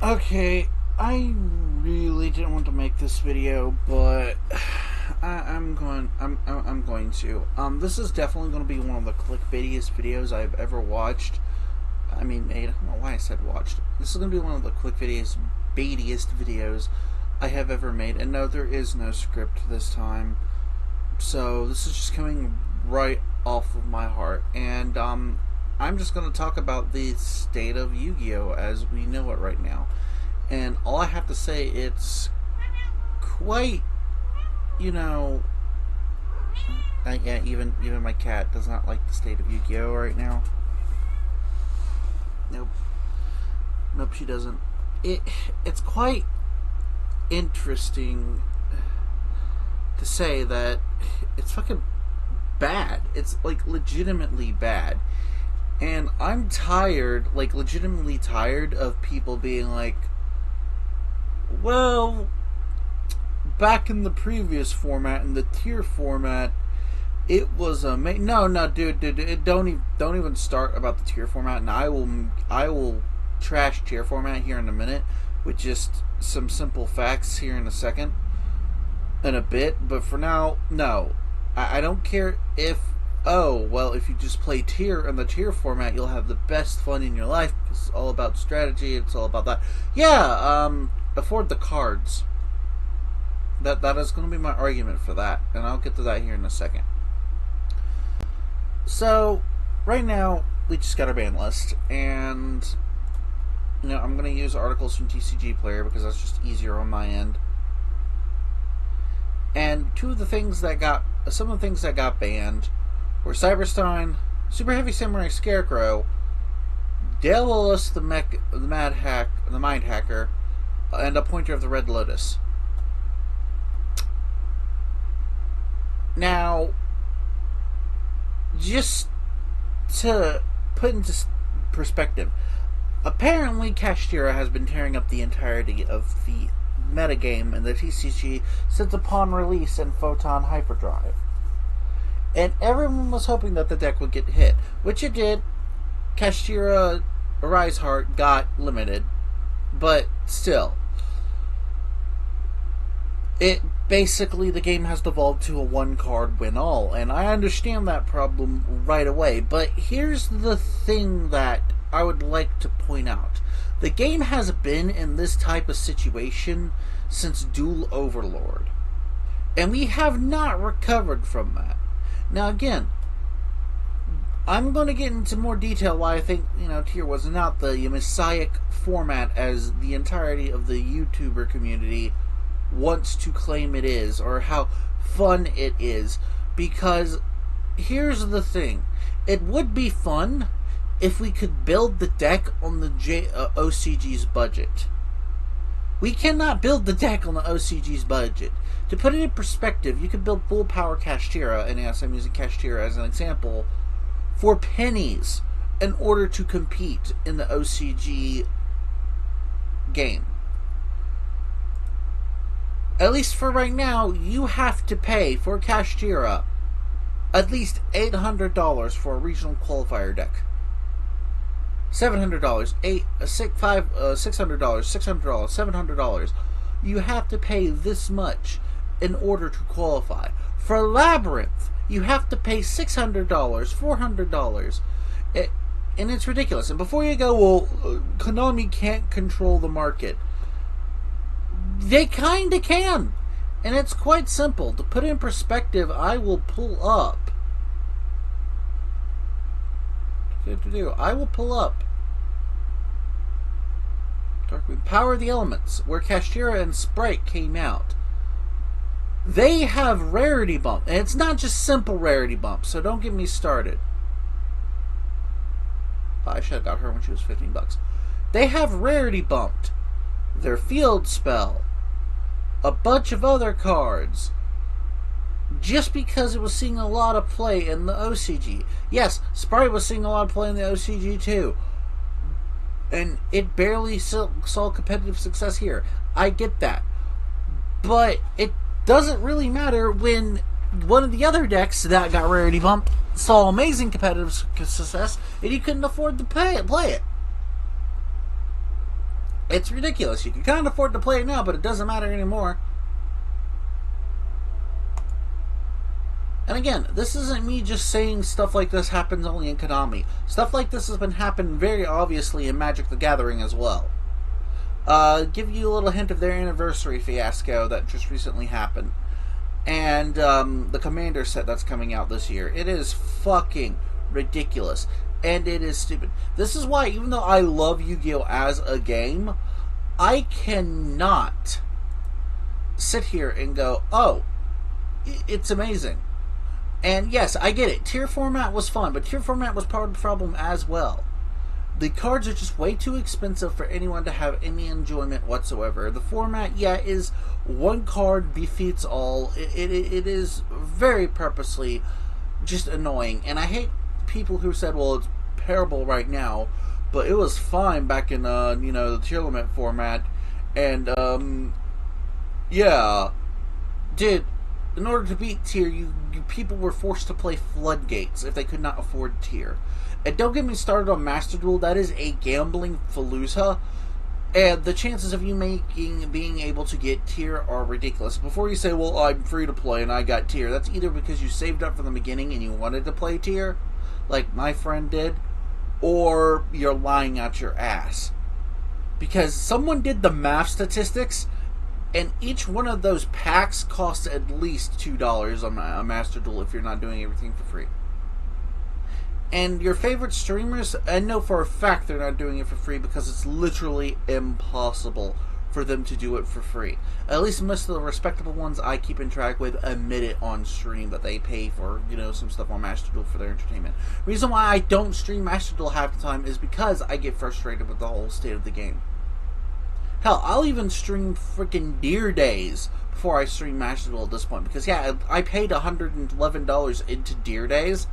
Okay, I really didn't want to make this video, but I'm going to. This is definitely going to be one of the clickbaitiest videos I've ever watched. I mean, made. I don't know why I said watched. This is going to be one of the clickbaitiest, baitiest videos I have ever made. And no, there is no script this time. So this is just coming right off of my heart, and I'm just going to talk about the state of Yu-Gi-Oh as we know it right now. And all I have to say, it's quite, you know, yeah, even my cat does not like the state of Yu-Gi-Oh right now. Nope, she doesn't. It's quite interesting to say that it's fucking bad. It's like legitimately bad. And I'm tired, like legitimately tired of people being like, well, back in the previous format, in the tier format, it was no, dude, don't even start about the tier format, and I will trash tier format here in a minute with just some simple facts here in a second, in a bit. But for now, no, I don't care if, oh, well, if you just play tier in the tier format, you'll have the best fun in your life. It's all about strategy. It's all about that. Yeah, afford the cards. That is going to be my argument for that, and I'll get to that here in a second. So, right now, we just got our ban list, and I'm going to use articles from TCG Player because that's just easier on my end. And some of the things that got banned were Cyberstein, Super Heavy Samurai Scarecrow, Delos the Mind Hacker, and a Pointer of the Red Lotus. Now, just to put into perspective, apparently Kashtira has been tearing up the entirety of the metagame in the TCG since upon release in Photon Hyperdrive. And everyone was hoping that the deck would get hit, which it did. Kashtira Arise Heart got limited, but still. Basically, the game has devolved to a one-card win-all, and I understand that problem right away, but here's the thing that I would like to point out. The game has been in this type of situation since Duel Overlord, and we have not recovered from that. Now, again, I'm going to get into more detail why I think, tier was not the messiah format as the entirety of the YouTuber community wants to claim it is, or how fun it is, because here's the thing. It would be fun if we could build the deck on the OCG's budget. We cannot build the deck on the OCG's budget. To put it in perspective, you could build full power Kashtira, and yes, I'm using Kashtira as an example, for pennies in order to compete in the OCG game. At least for right now, you have to pay for Kashtira at least $800 for a regional qualifier deck. $700, $600, $700. You have to pay this much in order to qualify. For Labyrinth, you have to pay $600, $400. And it's ridiculous. And before you go, well, Konami can't control the market. They kinda can. And it's quite simple. To put it in perspective, I will pull up. Power of the Elements, where Kashtira and Sprite came out. They have rarity bump. And it's not just simple rarity bump, so don't get me started. I should have got her when she was $15. They have rarity bumped their field spell, a bunch of other cards, just because it was seeing a lot of play in the OCG. Yes, Sprite was seeing a lot of play in the OCG too, and it barely saw competitive success here. I get that, but it doesn't really matter when one of the other decks that got rarity bumped saw amazing competitive success, and you couldn't afford to play it. It's ridiculous. You can kind of afford to play it now, but it doesn't matter anymore. And again, this isn't me just saying stuff like this happens only in Konami. Stuff like this has been happening very obviously in Magic the Gathering as well. Give you a little hint of their anniversary fiasco that just recently happened. And the Commander set that's coming out this year. It is fucking ridiculous. And it is stupid. This is why, even though I love Yu-Gi-Oh! As a game, I cannot sit here and go, oh, it's amazing. And yes, I get it. Tier format was fun, but tier format was part of the problem as well. The cards are just way too expensive for anyone to have any enjoyment whatsoever. The format, yeah, is one card defeats all. It is very purposely just annoying. And I hate people who said, well, it's terrible right now, but it was fine back in, the tier limit format. And, yeah. Dude, in order to beat tier, people were forced to play floodgates if they could not afford tier. And don't get me started on Master Duel. That is a gambling falooza, and the chances of you being able to get tier are ridiculous. Before you say, well, I'm free to play and I got tier, that's either because you saved up from the beginning and you wanted to play tier, like my friend did, or you're lying out your ass. Because someone did the math statistics, and each one of those packs costs at least $2 on a Master Duel if you're not doing everything for free. And your favorite streamers, I know for a fact they're not doing it for free because it's literally impossible for them to do it for free. At least most of the respectable ones I keep in track with admit it on stream that they pay for, some stuff on Master Duel for their entertainment. The reason why I don't stream Master Duel half the time is because I get frustrated with the whole state of the game. Hell, I'll even stream freaking Deer Days before I stream Master Duel at this point. Because, yeah, I paid $111 into Deer Days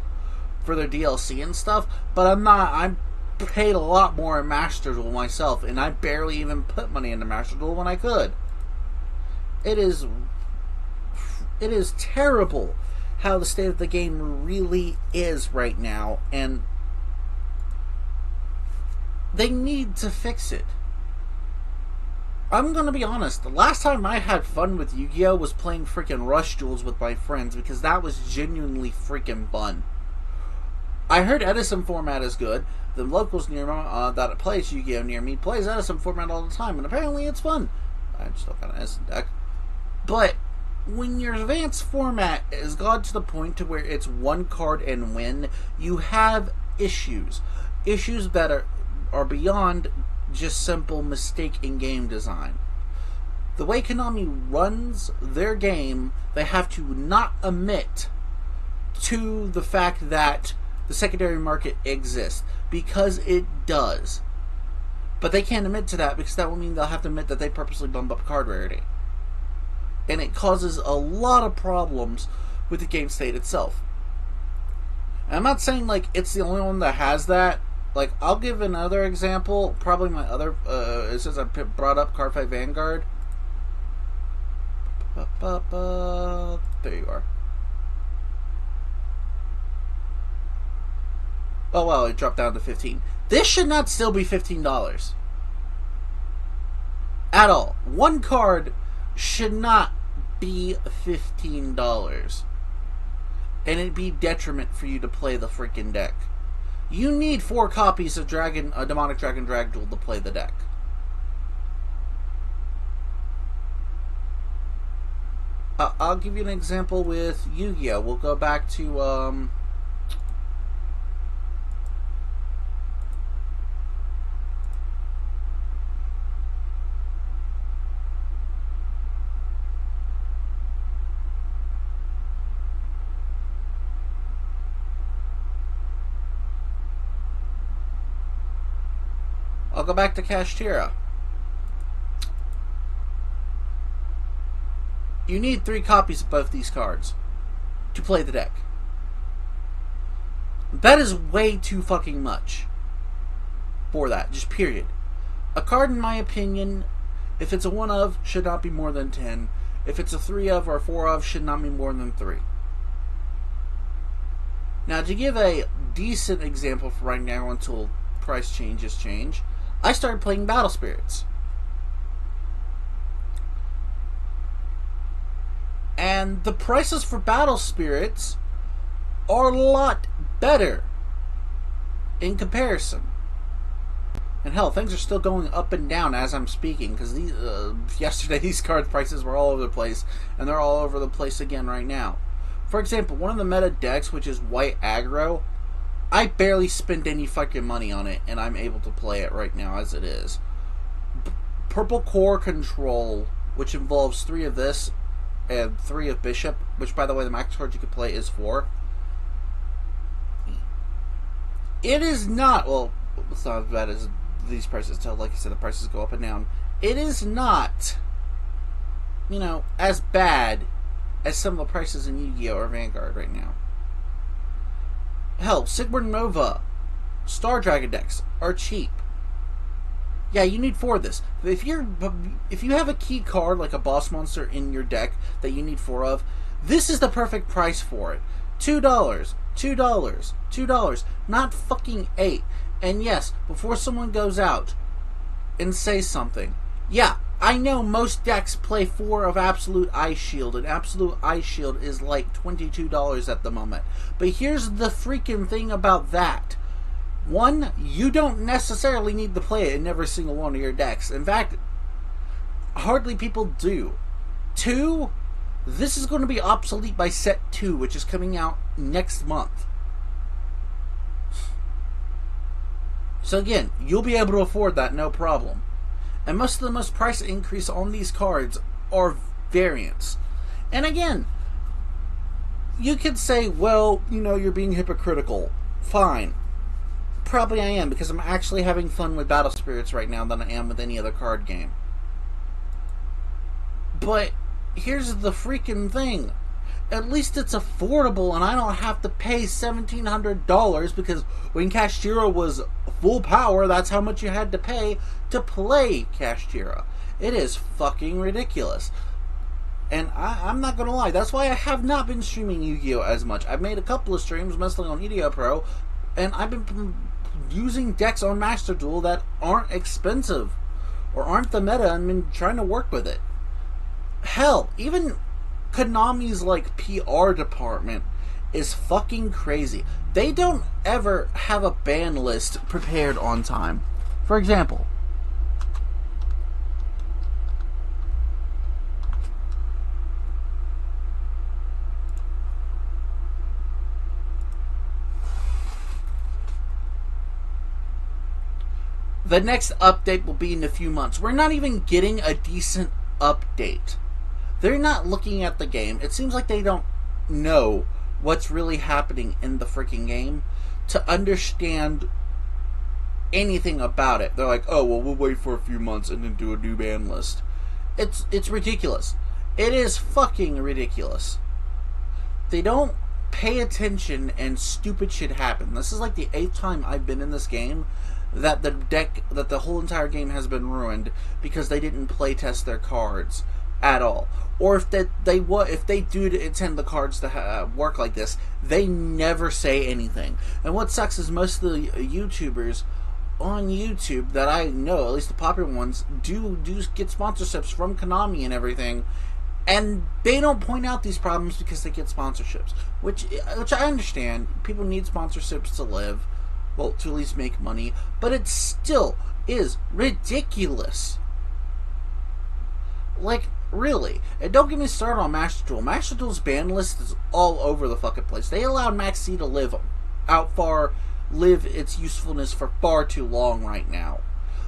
for their DLC and stuff. But I paid a lot more in Master Duel myself. And I barely even put money into Master Duel when I could. It is terrible how the state of the game really is right now. And they need to fix it. I'm gonna be honest, the last time I had fun with Yu-Gi-Oh! Was playing freaking Rush Duels with my friends, because that was genuinely freaking fun. I heard Edison format is good. The locals near me that plays Yu-Gi-Oh! Near me plays Edison format all the time, and apparently it's fun. I still got an Edison deck. But when your advanced format has gone to the point to where it's one card and win, you have issues. Issues that are beyond just simple mistake in game design. The way Konami runs their game, they have to not admit to the fact that the secondary market exists, because it does. But they can't admit to that because that will mean they'll have to admit that they purposely bump up card rarity. And it causes a lot of problems with the game state itself. And I'm not saying like it's the only one that has that. Like, I'll give another example. Probably my other, since I brought up Card Fight Vanguard. There you are. Oh, well, it dropped down to 15. This should not still be $15. At all. One card should not be $15. And it'd be detriment for you to play the freaking deck. You need 4 copies of Demonic Dragon Drag Duel to play the deck. I'll give you an example with Yu-Gi-Oh! We'll go back to, I'll go back to Kashtira. You need 3 copies of both these cards to play the deck. That is way too fucking much for that, just period. A card, in my opinion, if it's a 1 of, should not be more than 10. If it's a 3 of or 4 of, should not be more than 3. Now, to give a decent example for right now until price changes change, I started playing Battle Spirits. And the prices for Battle Spirits are a lot better in comparison. And hell, things are still going up and down as I'm speaking, because yesterday these card prices were all over the place, and they're all over the place again right now. For example, one of the meta decks, which is White Aggro, I barely spent any fucking money on it, and I'm able to play it right now as it is. Purple Core Control, which involves 3 of this, and 3 of Bishop, which by the way the max card you could play is 4. It is not, well, it's not as bad as these prices tell. Like I said, the prices go up and down. It is not, as bad as some of the prices in Yu-Gi-Oh! Or Vanguard right now. Hell, Sigmar Nova, Star Dragon decks are cheap. Yeah, you need 4 of this. If you have a key card like a boss monster in your deck that you need 4 of, this is the perfect price for it. $2, $2, $2, not fucking 8. And yes, before someone goes out and says something, yeah, I know most decks play 4 of Absolute Ice Shield, and Absolute Ice Shield is like $22 at the moment. But here's the freaking thing about that. 1, you don't necessarily need to play it in every single one of your decks. In fact, hardly people do. 2, this is going to be obsolete by set 2, which is coming out next month. So again, you'll be able to afford that, no problem. And most of the most price increase on these cards are variants. And again, you could say, well, you're being hypocritical. Fine. Probably I am, because I'm actually having fun with Battle Spirits right now than I am with any other card game. But here's the freaking thing. At least it's affordable, and I don't have to pay $1,700, because when Kashtira was full power, that's how much you had to pay to play Kashtira. It is fucking ridiculous. And I'm not going to lie, that's why I have not been streaming Yu-Gi-Oh! As much. I've made a couple of streams, mostly on Yugioh Pro, and I've been using decks on Master Duel that aren't expensive, or aren't the meta, and been trying to work with it. Hell, even Konami's PR department is fucking crazy. They don't ever have a ban list prepared on time. For example, the next update will be in a few months. We're not even getting a decent update. They're not looking at the game. It seems like they don't know what's really happening in the freaking game to understand anything about it. They're like, oh, well, we'll wait for a few months and then do a new ban list. It's ridiculous. It is fucking ridiculous. They don't pay attention and stupid shit happen. This is like the 8th time I've been in this game that the whole entire game has been ruined because they didn't play test their cards at all. Or if they do intend the cards to work like this, they never say anything. And what sucks is most of the YouTubers on YouTube that I know, at least the popular ones, do get sponsorships from Konami and everything, and they don't point out these problems because they get sponsorships, which I understand. People need sponsorships to live, well, to at least make money, but it still is ridiculous. Like, really. And don't get me started on Master Duel. Master Duel's ban list is all over the fucking place. They allowed Max C to live its usefulness for far too long right now.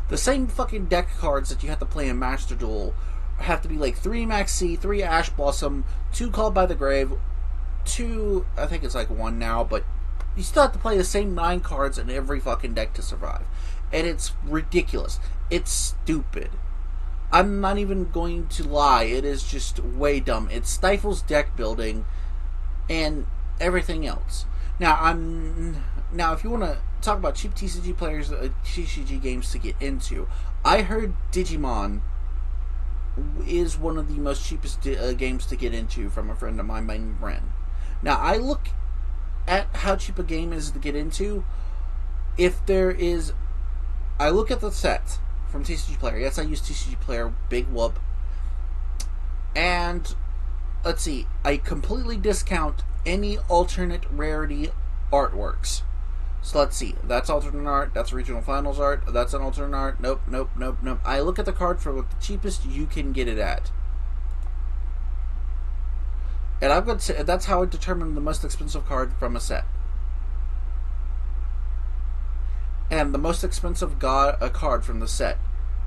The same fucking deck cards that you have to play in Master Duel have to be like 3 Max C, 3 Ash Blossom, 2 Called by the Grave, 2, I think it's like 1 now, but you still have to play the same 9 cards in every fucking deck to survive. And it's ridiculous. It's stupid. I'm not even going to lie, it is just way dumb. It stifles deck building and everything else. Now, if you want to talk about cheap TCG players, TCG games to get into, I heard Digimon is one of the most cheapest games to get into from a friend of mine named Ren. Now, I look at how cheap a game is to get into. I look at the set from TCG Player. Yes, I use TCG Player, big whoop. And let's see, I completely discount any alternate rarity artworks. So let's see, that's alternate art, that's regional finals art, that's an alternate art, nope, nope, nope, nope. I look at the card for what the cheapest you can get it at. And I'm going to say that's how I determine the most expensive card from a set. And the most expensive a card from the set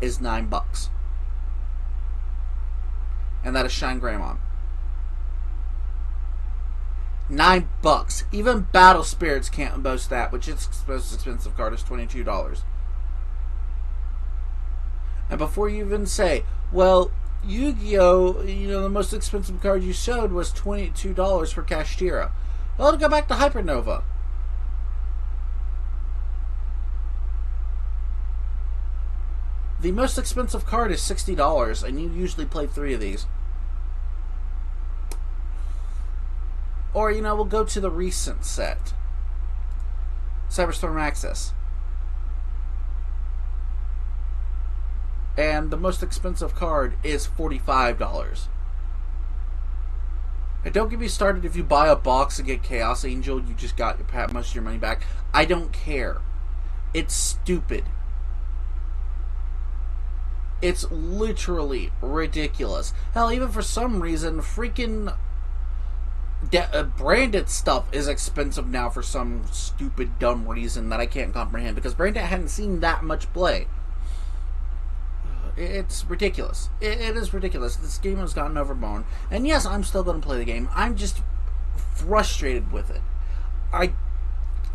is $9. And that is Shine Greymon. $9. Even Battle Spirits can't boast that, which its most expensive card is $22. And before you even say, well, Yu-Gi-Oh, the most expensive card you showed was $22 for Kashtira. Well, to go back to Hypernova. The most expensive card is $60, and you usually play 3 of these. Or, we'll go to the recent set. Cyberstorm Access. And the most expensive card is $45. And don't get me started if you buy a box and get Chaos Angel, you just got most of your money back. I don't care. It's stupid. It's literally ridiculous. Hell, even for some reason, freaking branded stuff is expensive now for some stupid, dumb reason that I can't comprehend, because branded hadn't seen that much play. It's ridiculous. It is ridiculous. This game has gotten overblown. And yes, I'm still going to play the game. I'm just frustrated with it. I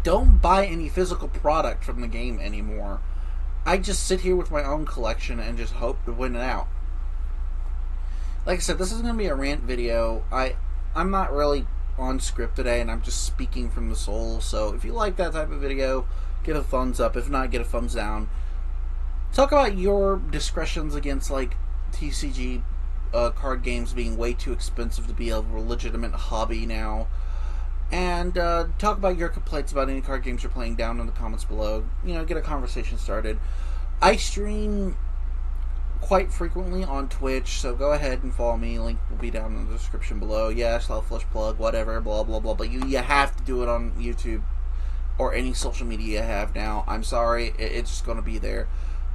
don't buy any physical product from the game anymore. I just sit here with my own collection and just hope to win it out. Like I said, this is going to be a rant video. I'm not really on script today, and I'm just speaking from the soul. So if you like that type of video, give a thumbs up. If not, get a thumbs down. Talk about your discretions against, like, TCG card games being way too expensive to be a legitimate hobby now. And talk about your complaints about any card games you're playing down in the comments below. Get a conversation started. I stream quite frequently on Twitch, so go ahead and follow me. Link will be down in the description below. Yeah, self-flush plug, whatever, blah, blah, blah. But you have to do it on YouTube or any social media you have now. I'm sorry, it's just going to be there.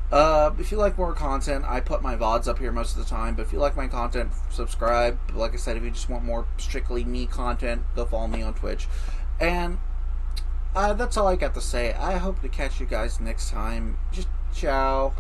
If you like more content, I put my VODs up here most of the time, but if you like my content, subscribe. Like I said, if you just want more strictly me content, go follow me on Twitch. And that's all I got to say. I hope to catch you guys next time. Just ciao.